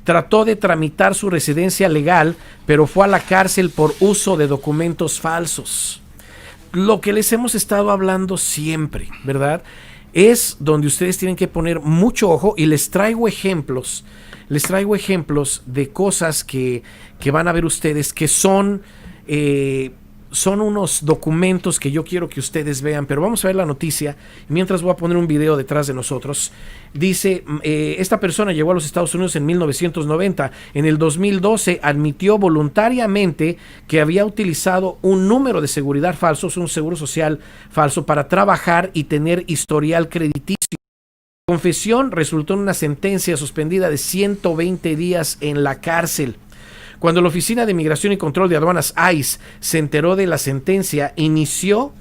Trató de tramitar su residencia legal, pero fue a la cárcel por uso de documentos falsos. Lo que les hemos estado hablando siempre, ¿verdad? Es donde ustedes tienen que poner mucho ojo, y les traigo ejemplos de cosas que van a ver ustedes que son unos documentos que yo quiero que ustedes vean, pero vamos a ver la noticia. Mientras voy a poner un video detrás de nosotros. Dice, esta persona llegó a los Estados Unidos en 1990. En el 2012 admitió voluntariamente que había utilizado un número de seguridad falso, un seguro social falso, para trabajar y tener historial crediticio. Confesión resultó en una sentencia suspendida de 120 días en la cárcel. Cuando la Oficina de Migración y Control de Aduanas, ICE, se enteró de la sentencia, inició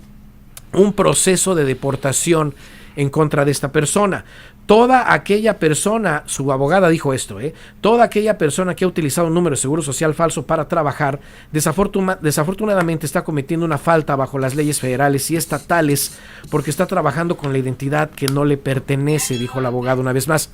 un proceso de deportación en contra de esta persona. Toda aquella persona, su abogada dijo esto, toda aquella persona que ha utilizado un número de seguro social falso para trabajar, desafortunadamente está cometiendo una falta bajo las leyes federales y estatales porque está trabajando con la identidad que no le pertenece, dijo la abogada una vez más.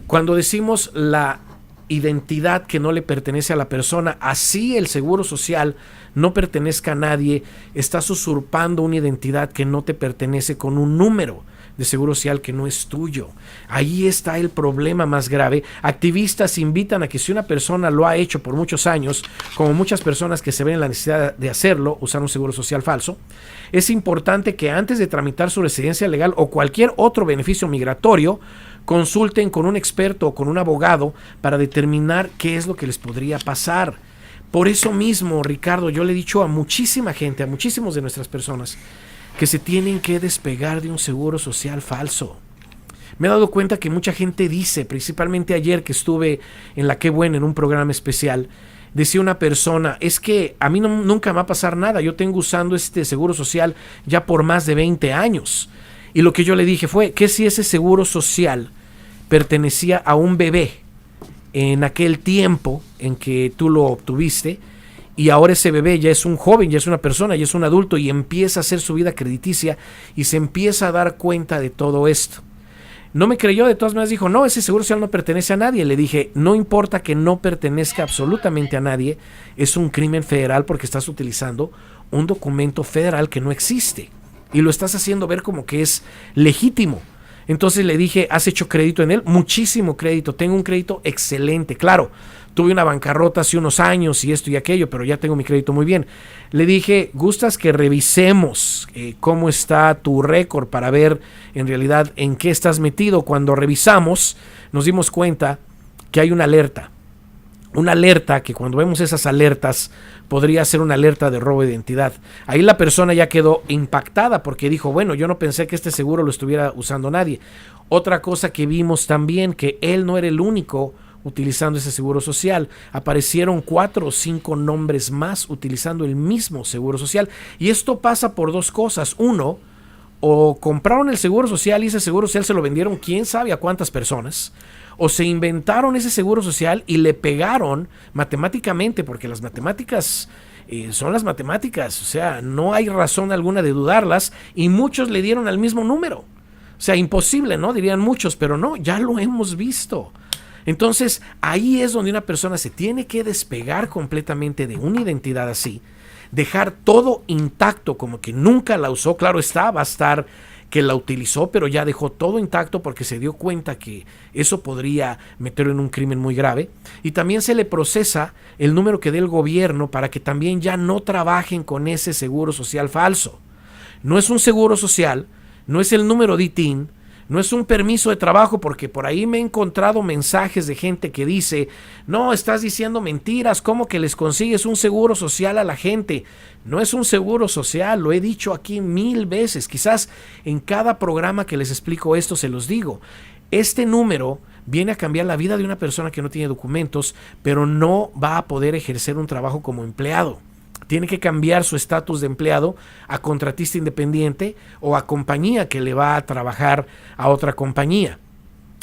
Cuando decimos la identidad que no le pertenece a la persona, así el seguro social no pertenezca a nadie, estás usurpando una identidad que no te pertenece con un número de seguro social que no es tuyo. Ahí está el problema más grave. Activistas invitan a que si una persona lo ha hecho por muchos años, como muchas personas que se ven en la necesidad de hacerlo, usar un seguro social falso, es importante que antes de tramitar su residencia legal o cualquier otro beneficio migratorio, consulten con un experto o con un abogado para determinar qué es lo que les podría pasar. Por eso mismo, Ricardo, yo le he dicho a muchísima gente, a muchísimos de nuestras personas, que se tienen que despegar de un seguro social falso. Me he dado cuenta que mucha gente dice, principalmente ayer que estuve en la Qué Buena en un programa especial, decía una persona, es que a mí nunca me va a pasar nada, yo tengo usando este seguro social ya por más de 20 años. Y lo que yo le dije fue, que si ese seguro social pertenecía a un bebé en aquel tiempo en que tú lo obtuviste, y ahora ese bebé ya es un joven, ya es una persona, ya es un adulto y empieza a hacer su vida crediticia y se empieza a dar cuenta de todo esto. No me creyó, de todas maneras dijo, no, ese seguro social no pertenece a nadie. Le dije, no importa que no pertenezca absolutamente a nadie, es un crimen federal porque estás utilizando un documento federal que no existe y lo estás haciendo ver como que es legítimo. Entonces le dije, ¿has hecho crédito en él? Muchísimo crédito, tengo un crédito excelente, claro. Tuve una bancarrota hace unos años y esto y aquello, pero ya tengo mi crédito muy bien. Le dije, ¿gustas que revisemos cómo está tu récord para ver en realidad en qué estás metido? Cuando revisamos, nos dimos cuenta que hay una alerta. Una alerta que cuando vemos esas alertas podría ser una alerta de robo de identidad. Ahí la persona ya quedó impactada porque dijo, bueno, yo no pensé que este seguro lo estuviera usando nadie. Otra cosa que vimos también, que él no era el único utilizando ese seguro social. Aparecieron 4 o 5 nombres más utilizando el mismo seguro social. Y esto pasa por dos cosas. Uno, o compraron el seguro social y ese seguro social se lo vendieron quién sabe a cuántas personas, o se inventaron ese seguro social y le pegaron matemáticamente, porque las matemáticas son las matemáticas, o sea, no hay razón alguna de dudarlas, y muchos le dieron al mismo número. O sea, imposible, ¿no? Dirían muchos, pero no, ya lo hemos visto. Entonces, ahí es donde una persona se tiene que despegar completamente de una identidad así, dejar todo intacto como que nunca la usó. Claro está, va a estar que la utilizó, pero ya dejó todo intacto porque se dio cuenta que eso podría meterlo en un crimen muy grave. Y también se le procesa el número que dé el gobierno para que también ya no trabajen con ese seguro social falso. No es un seguro social, no es el número de ITIN, no es un permiso de trabajo, porque por ahí me he encontrado mensajes de gente que dice, no, estás diciendo mentiras, ¿cómo que les consigues un seguro social a la gente? No es un seguro social, lo he dicho aquí 1000 veces, quizás en cada programa que les explico esto se los digo. Este número viene a cambiar la vida de una persona que no tiene documentos, pero no va a poder ejercer un trabajo como empleado. Tiene que cambiar su estatus de empleado a contratista independiente o a compañía que le va a trabajar a otra compañía.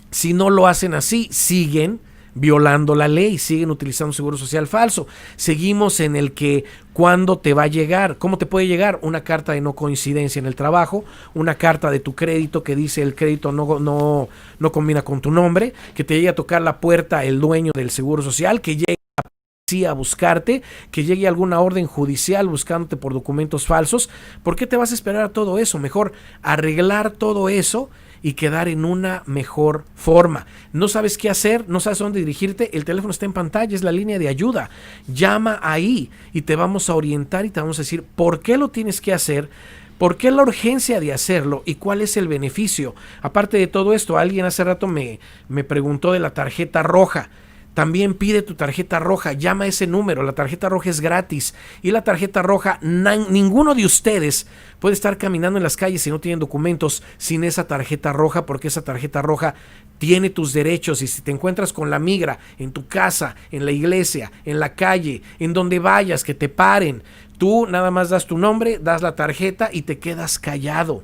Si no lo hacen así, siguen violando la ley, siguen utilizando seguro social falso. Seguimos en el que ¿cuándo te va a llegar? ¿Cómo te puede llegar? Una carta de no coincidencia en el trabajo, una carta de tu crédito que dice el crédito no combina con tu nombre, que te llegue a tocar la puerta el dueño del seguro social, que llegue a buscarte, que llegue alguna orden judicial buscándote por documentos falsos. ¿Por qué te vas a esperar a todo eso? Mejor arreglar todo eso y quedar en una mejor forma. No sabes qué hacer, no sabes a dónde dirigirte, el teléfono está en pantalla, es la línea de ayuda. Llama ahí y te vamos a orientar y te vamos a decir por qué lo tienes que hacer, por qué la urgencia de hacerlo y cuál es el beneficio. Aparte de todo esto, alguien hace rato me preguntó de la tarjeta roja. También pide tu tarjeta roja, llama a ese número, la tarjeta roja es gratis y la tarjeta roja, ninguno de ustedes puede estar caminando en las calles si no tienen documentos sin esa tarjeta roja, porque esa tarjeta roja tiene tus derechos y si te encuentras con la migra en tu casa, en la iglesia, en la calle, en donde vayas, que te paren, tú nada más das tu nombre, das la tarjeta y te quedas callado.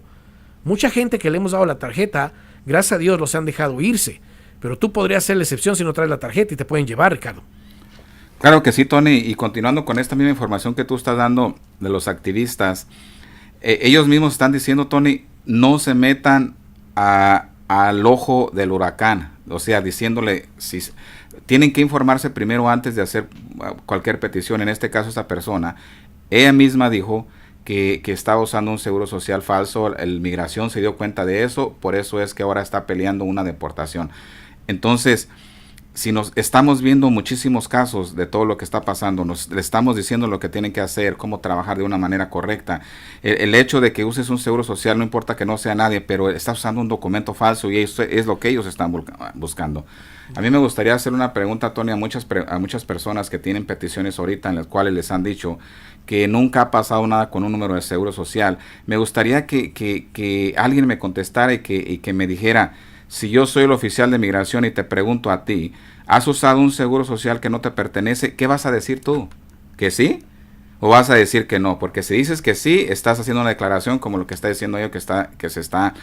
Mucha gente que le hemos dado la tarjeta, gracias a Dios los han dejado irse. Pero tú podrías ser la excepción si no traes la tarjeta y te pueden llevar, Ricardo. Claro que sí, Tony. Y continuando con esta misma información que tú estás dando de los activistas, ellos mismos están diciendo, Tony, no se metan al ojo del huracán. O sea, diciéndole, si tienen que informarse primero antes de hacer cualquier petición. En este caso, esta persona, ella misma dijo que estaba usando un seguro social falso. El migración se dio cuenta de eso, por eso es que ahora está peleando una deportación. Entonces, si nos estamos viendo muchísimos casos de todo lo que está pasando, le estamos diciendo lo que tienen que hacer, cómo trabajar de una manera correcta. El hecho de que uses un seguro social, no importa que no sea nadie, pero estás usando un documento falso y eso es lo que ellos están buscando. A mí me gustaría hacer una pregunta, Tony, a muchas personas que tienen peticiones ahorita en las cuales les han dicho que nunca ha pasado nada con un número de seguro social. Me gustaría que alguien me contestara y que me dijera, si yo soy el oficial de migración y te pregunto a ti, ¿has usado un seguro social que no te pertenece? ¿Qué vas a decir tú? ¿Que sí? ¿O vas a decir que no? Porque si dices que sí, estás haciendo una declaración como lo que está diciendo yo, que se están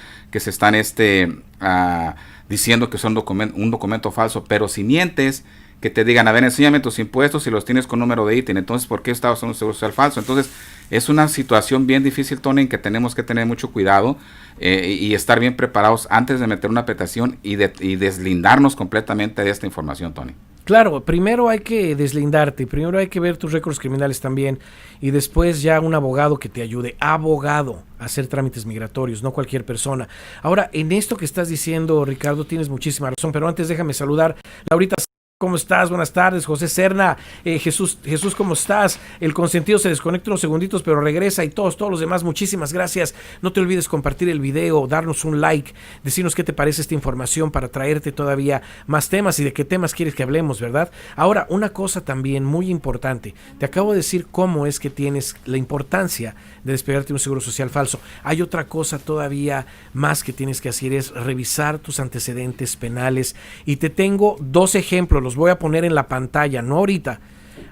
diciendo que son un documento falso. Pero si mientes, que te digan, a ver, enséñame tus impuestos si los tienes con número de ITIN. Entonces, ¿por qué estás usando un seguro social falso? Entonces, es una situación bien difícil, Tony, en que tenemos que tener mucho cuidado y estar bien preparados antes de meter una petición y deslindarnos completamente de esta información, Tony. Claro, primero hay que deslindarte, primero hay que ver tus récords criminales también y después ya un abogado que te ayude, abogado, a hacer trámites migratorios, no cualquier persona. Ahora, en esto que estás diciendo, Ricardo, tienes muchísima razón, pero antes déjame saludar. Laurita, ¿cómo estás? Buenas tardes. José Serna, Jesús, ¿cómo estás? El consentido se desconecta unos segunditos, pero regresa y todos los demás, muchísimas gracias. No te olvides compartir el video, darnos un like, decirnos qué te parece esta información para traerte todavía más temas y de qué temas quieres que hablemos, ¿verdad? Ahora, una cosa también muy importante. Te acabo de decir cómo es que tienes la importancia de despegarte de un seguro social falso. Hay otra cosa todavía más que tienes que hacer, es revisar tus antecedentes penales. Y te tengo 2 ejemplos, los voy a poner en la pantalla, no ahorita.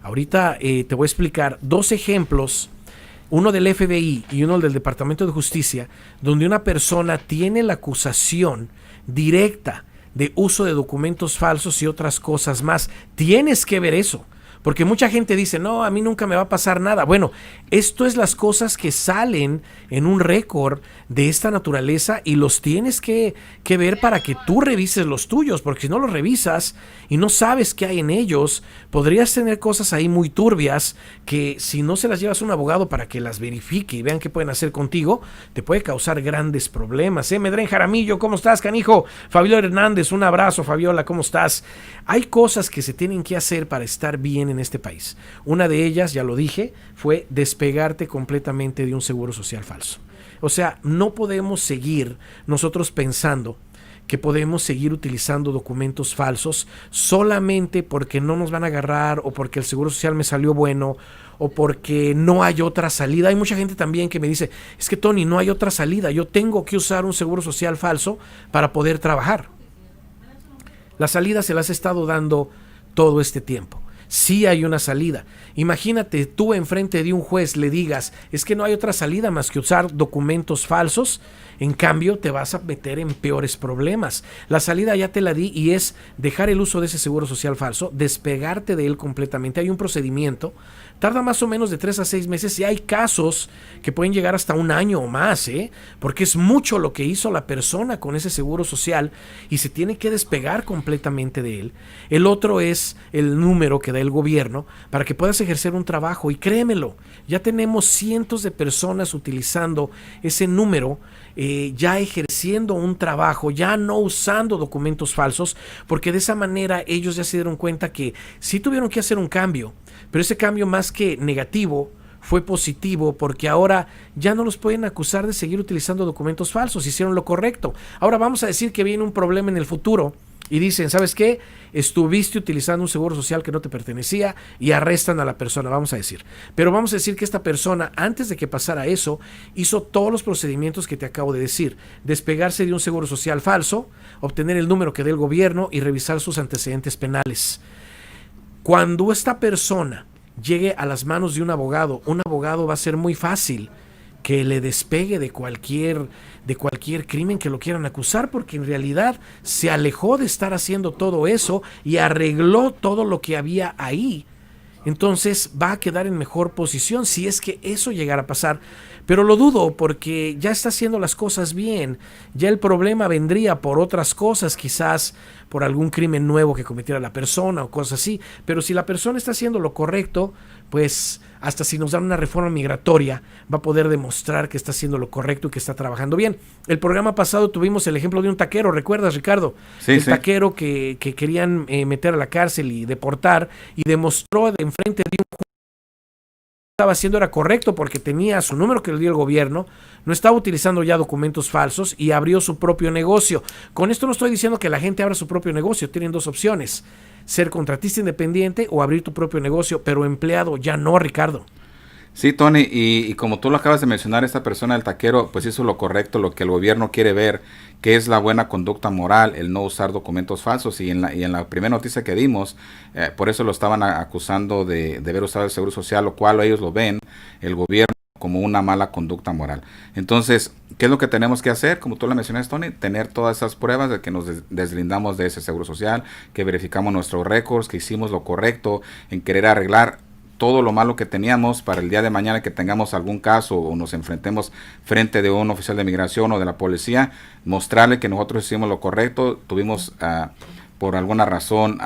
Ahorita te voy a explicar 2 ejemplos, uno del FBI y uno del Departamento de Justicia, donde una persona tiene la acusación directa de uso de documentos falsos y otras cosas más. Tienes que ver eso. Porque mucha gente dice, no, a mí nunca me va a pasar nada. Bueno, esto es las cosas que salen en un récord de esta naturaleza y los tienes que ver para que tú revises los tuyos, porque si no los revisas y no sabes qué hay en ellos, podrías tener cosas ahí muy turbias que si no se las llevas a un abogado para que las verifique y vean qué pueden hacer contigo, te puede causar grandes problemas. Medrén Jaramillo, ¿cómo estás, canijo? Fabiola Hernández, un abrazo, Fabiola, ¿cómo estás? Hay cosas que se tienen que hacer para estar bien en este país. Una de ellas, ya lo dije, fue despegarte completamente de un seguro social falso. O sea, no podemos seguir nosotros pensando que podemos seguir utilizando documentos falsos solamente porque no nos van a agarrar o porque el seguro social me salió bueno o porque no hay otra salida. Hay mucha gente también que me dice, es que Tony, no hay otra salida, yo tengo que usar un seguro social falso para poder trabajar. La salida se las he estado dando todo este tiempo. Sí hay una salida. Imagínate tú enfrente de un juez le digas, es que no hay otra salida más que usar documentos falsos. En cambio, te vas a meter en peores problemas. La salida ya te la di y es dejar el uso de ese seguro social falso, despegarte de él completamente. Hay un procedimiento, tarda más o menos de 3 a 6 meses y hay casos que pueden llegar hasta un año o más, porque es mucho lo que hizo la persona con ese seguro social y se tiene que despegar completamente de él. El otro es el número que da el gobierno para que puedas ejercer un trabajo y créemelo, ya tenemos cientos de personas utilizando ese número, ya ejerciendo un trabajo, ya no usando documentos falsos, porque de esa manera ellos ya se dieron cuenta que sí tuvieron que hacer un cambio, pero ese cambio más que negativo fue positivo, porque ahora ya no los pueden acusar de seguir utilizando documentos falsos, hicieron lo correcto. Ahora vamos a decir que viene un problema en el futuro y dicen, ¿sabes qué? Estuviste utilizando un seguro social que no te pertenecía y arrestan a la persona, vamos a decir. Pero vamos a decir que esta persona, antes de que pasara eso, hizo todos los procedimientos que te acabo de decir. Despegarse de un seguro social falso, obtener el número que dé el gobierno y revisar sus antecedentes penales. Cuando esta persona llegue a las manos de un abogado va a ser muy fácil que le despegue de cualquier crimen que lo quieran acusar, porque en realidad se alejó de estar haciendo todo eso y arregló todo lo que había ahí. Entonces va a quedar en mejor posición si es que eso llegara a pasar, pero lo dudo porque ya está haciendo las cosas bien. Ya el problema vendría por otras cosas, quizás por algún crimen nuevo que cometiera la persona o cosas así, pero si la persona está haciendo lo correcto, pues hasta si nos dan una reforma migratoria va a poder demostrar que está haciendo lo correcto y que está trabajando bien. El programa pasado tuvimos el ejemplo de un taquero, ¿recuerdas, Ricardo? Sí, taquero que querían meter a la cárcel y deportar, y demostró de enfrente de un juez que estaba haciendo era correcto porque tenía su número que le dio el gobierno, no estaba utilizando ya documentos falsos y abrió su propio negocio. Con esto no estoy diciendo que la gente abra su propio negocio, tienen dos opciones: ser contratista independiente o abrir tu propio negocio, pero empleado ya no, Ricardo. Sí, Tony, y como tú lo acabas de mencionar, esta persona, el taquero, pues hizo lo correcto, lo que el gobierno quiere ver, que es la buena conducta moral, el no usar documentos falsos, y en la primera noticia que dimos, por eso lo estaban acusando de haber usado el Seguro Social, lo cual ellos lo ven, el gobierno, como una mala conducta moral. Entonces, ¿qué es lo que tenemos que hacer? Como tú lo mencionaste, Tony, tener todas esas pruebas de que nos deslindamos de ese Seguro Social, que verificamos nuestros récords, que hicimos lo correcto en querer arreglar todo lo malo que teníamos para el día de mañana que tengamos algún caso o nos enfrentemos frente de un oficial de migración o de la policía, mostrarle que nosotros hicimos lo correcto, tuvimos por alguna razón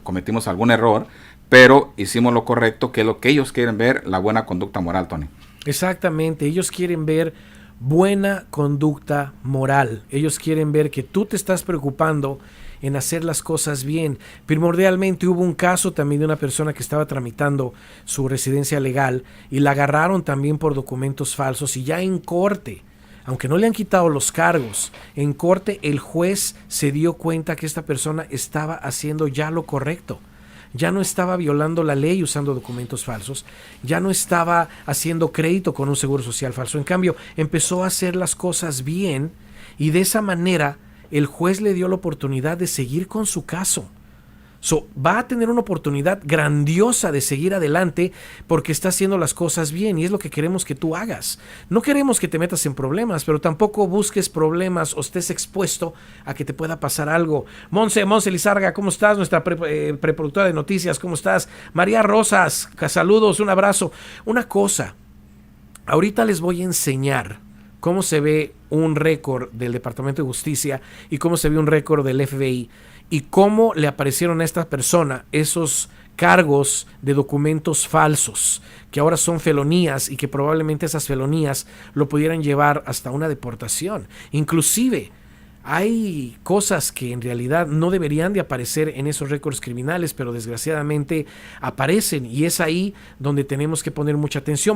cometimos algún error, pero hicimos lo correcto, que es lo que ellos quieren ver, la buena conducta moral, Tony. Exactamente, ellos quieren ver buena conducta moral, ellos quieren ver que tú te estás preocupando en hacer las cosas bien. Primordialmente hubo un caso también de una persona que estaba tramitando su residencia legal y la agarraron también por documentos falsos, y ya en corte, aunque no le han quitado los cargos, en corte el juez se dio cuenta que esta persona estaba haciendo ya lo correcto. Ya no estaba violando la ley usando documentos falsos, ya no estaba haciendo crédito con un seguro social falso. En cambio, empezó a hacer las cosas bien, y de esa manera el juez le dio la oportunidad de seguir con su caso. Va a tener una oportunidad grandiosa de seguir adelante porque está haciendo las cosas bien, y es lo que queremos que tú hagas. No queremos que te metas en problemas, pero tampoco busques problemas o estés expuesto a que te pueda pasar algo. Monse Lizarga, ¿cómo estás? Nuestra preproductora de noticias, ¿cómo estás? María Rosas, saludos, un abrazo. Una cosa, ahorita les voy a enseñar cómo se ve un récord del Departamento de Justicia y cómo se ve un récord del FBI y cómo le aparecieron a esta persona esos cargos de documentos falsos, que ahora son felonías y que probablemente esas felonías lo pudieran llevar hasta una deportación. Inclusive hay cosas que en realidad no deberían de aparecer en esos récords criminales, pero desgraciadamente aparecen, y es ahí donde tenemos que poner mucha atención.